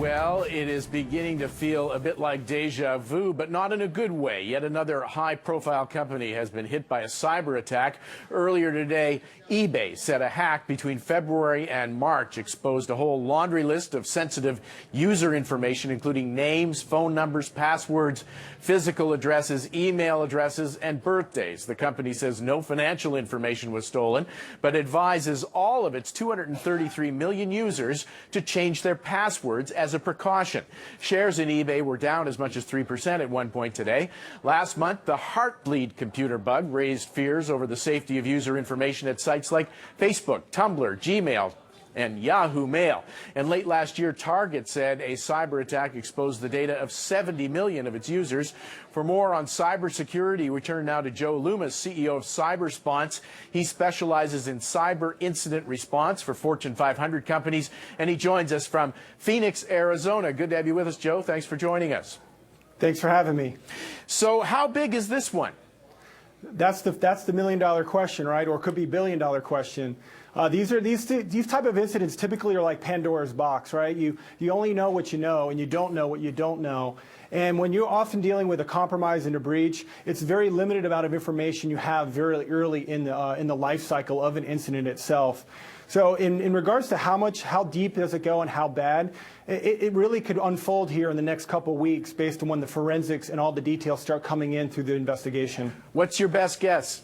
Well, it is beginning to feel a bit like deja vu, but not in a good way. Yet another high-profile company has been hit by a cyber attack. Earlier today, eBay said a hack between February and March exposed a whole laundry list of sensitive user information, including names, phone numbers, passwords, physical addresses, email addresses, and birthdays. The company says no financial information was stolen, but advises all of its 233 million users to change their passwords as a precaution. Shares in eBay were down as much as 3% at one point today. Last month, the Heartbleed computer bug raised fears over the safety of user information at sites like Facebook, Tumblr, Gmail, and Yahoo Mail. And late last year, Target said a cyber attack exposed the data of 70 million of its users. For more on cybersecurity, we turn now to Joe Loomis, CEO of CyberSponse. He specializes in cyber incident response for Fortune 500 companies, and he joins us from Phoenix, Arizona. Good to have you with us, Joe. Thanks for joining us. Thanks for having me. So how big is this one? That's the million-dollar question, right? Or it could be billion-dollar question. These type of incidents typically are like Pandora's box, right? You only know what you know, and you don't know what you don't know. And when you're often dealing with a compromise and a breach, it's a very limited amount of information you have very early in the life cycle of an incident itself. So in regards to how deep does it go and how bad, it really could unfold here in the next couple of weeks based on when the forensics and all the details start coming in through the investigation. What's your best guess?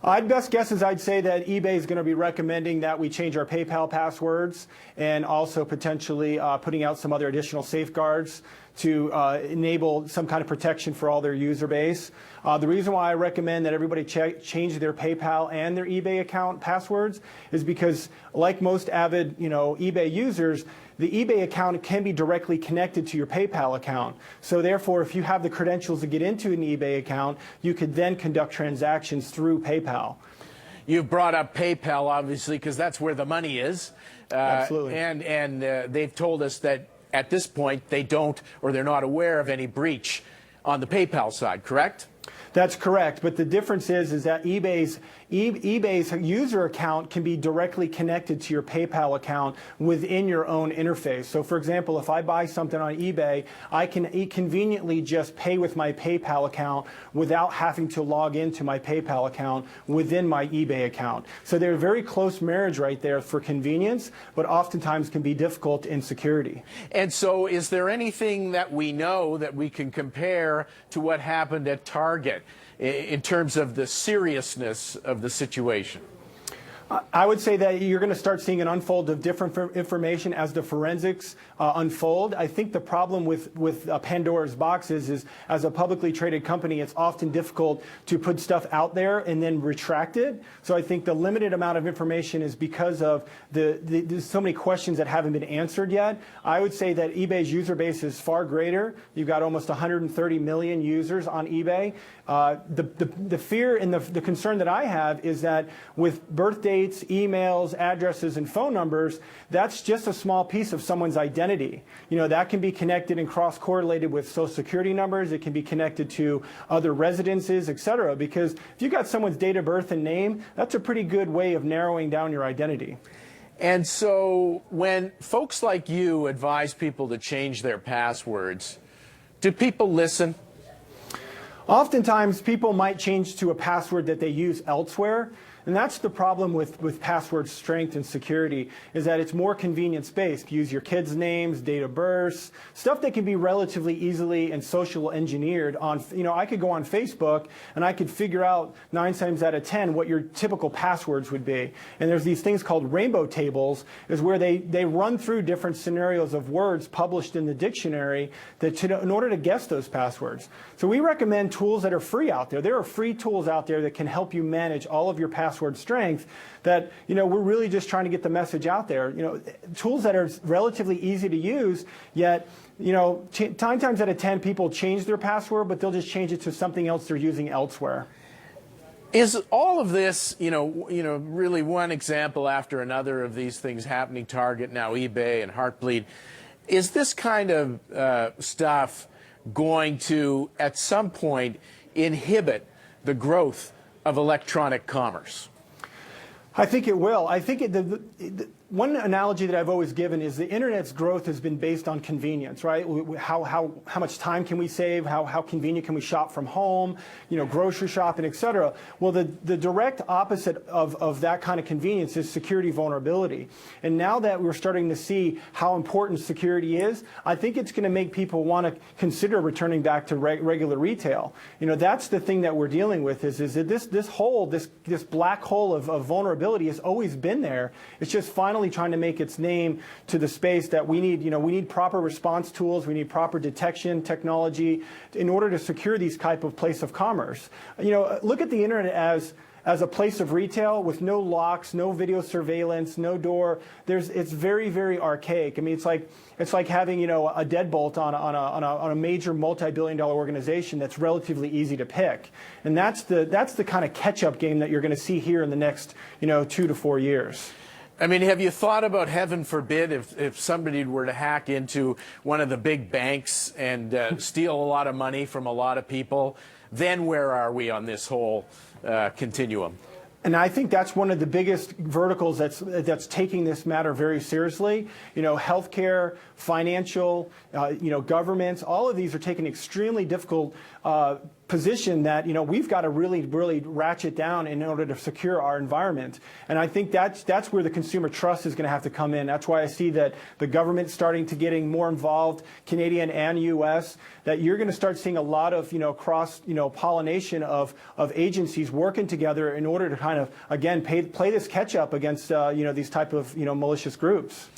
Best guess is I'd say that eBay is going to be recommending that we change our PayPal passwords and also potentially putting out some other additional safeguards to enable some kind of protection for all their user base. The reason why I recommend that everybody change their PayPal and their eBay account passwords is because, like most avid, eBay users, the eBay account can be directly connected to your PayPal account. So therefore, if you have the credentials to get into an eBay account, you could then conduct transactions through PayPal. You've brought up PayPal, obviously, because that's where the money is. Absolutely. And they've told us that at this point they don't, or they're not aware of any breach on the PayPal side, correct? That's correct, but the difference is that eBay's user account can be directly connected to your PayPal account within your own interface. So for example, if I buy something on eBay, I can conveniently just pay with my PayPal account without having to log into my PayPal account within my eBay account. So they're a very close marriage right there for convenience, but oftentimes can be difficult in security. And so is there anything that we know that we can compare to what happened at Target in terms of the seriousness of the situation? I would say that you're going to start seeing an unfold of different information as the forensics unfold. I think the problem with Pandora's box is as a publicly traded company, it's often difficult to put stuff out there and then retract it. So I think the limited amount of information is because of there's so many questions that haven't been answered yet. I would say that eBay's user base is far greater. You've got almost 130 million users on eBay. The fear and the concern that I have is that with birthdays, emails, addresses, and phone numbers, that's just a small piece of someone's identity. That can be connected and cross-correlated with social security numbers. It can be connected to other residences, etc. Because if you got someone's date of birth and name, that's a pretty good way of narrowing down your identity. And so when folks like you advise people to change their passwords, do people listen? Oftentimes, people might change to a password that they use elsewhere. And that's the problem with password strength and security, is that it's more convenience-based. Use your kids' names, date of birth, stuff that can be relatively easily and social engineered. I could go on Facebook and I could figure out 9 times out of 10 what your typical passwords would be. And there's these things called rainbow tables, is where they run through different scenarios of words published in the dictionary in order to guess those passwords. So we recommend tools that are free out there. There are free tools out there that can help you manage all of your password strength that, we're really just trying to get the message out there. Tools that are relatively easy to use, yet, 9 times out of 10 people change their password, but they'll just change it to something else they're using elsewhere. Is all of this, really one example after another of these things happening, Target, now eBay and Heartbleed, is this kind of stuff going to, at some point, inhibit the growth of electronic commerce? I think it will. I think one analogy that I've always given is the internet's growth has been based on convenience, right? How much time can we save? How convenient can we shop from home? Grocery shopping, et cetera. Well, the direct opposite of that kind of convenience is security vulnerability. And now that we're starting to see how important security is, I think it's going to make people want to consider returning back to regular retail. That's the thing that we're dealing with is that this black hole of vulnerability has always been there. It's just finally trying to make its name to the space that we need. We need proper response tools. We need proper detection technology in order to secure these type of place of commerce. Look at the internet as a place of retail with no locks, no video surveillance, no door. It's very, very archaic. I mean, it's like having a deadbolt on a major multi-billion-dollar organization that's relatively easy to pick. And that's the kind of catch-up game that you're going to see here in the next 2 to 4 years. I mean, have you thought about, heaven forbid, if somebody were to hack into one of the big banks and steal a lot of money from a lot of people, then where are we on this whole continuum? And I think that's one of the biggest verticals that's taking this matter very seriously. Healthcare, financial, governments, all of these are taking extremely difficult position that we've got to really ratchet down in order to secure our environment. And I think that's where the consumer trust is going to have to come in. That's why I see that the government's starting to getting more involved, Canadian and U.S., that you're going to start seeing a lot of cross pollination of agencies working together in order to kind of again play this catch up against these type of malicious groups.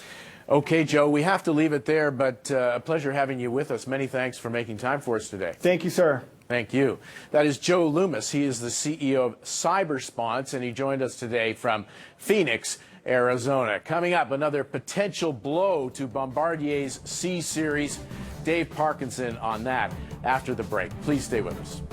Okay, Joe, we have to leave it there, but a pleasure having you with us. Many thanks for making time for us today. Thank you, sir. Thank you. That is Joe Loomis. He is the CEO of CyberSponse, and he joined us today from Phoenix, Arizona. Coming up, another potential blow to Bombardier's C-Series. Dave Parkinson on that after the break. Please stay with us.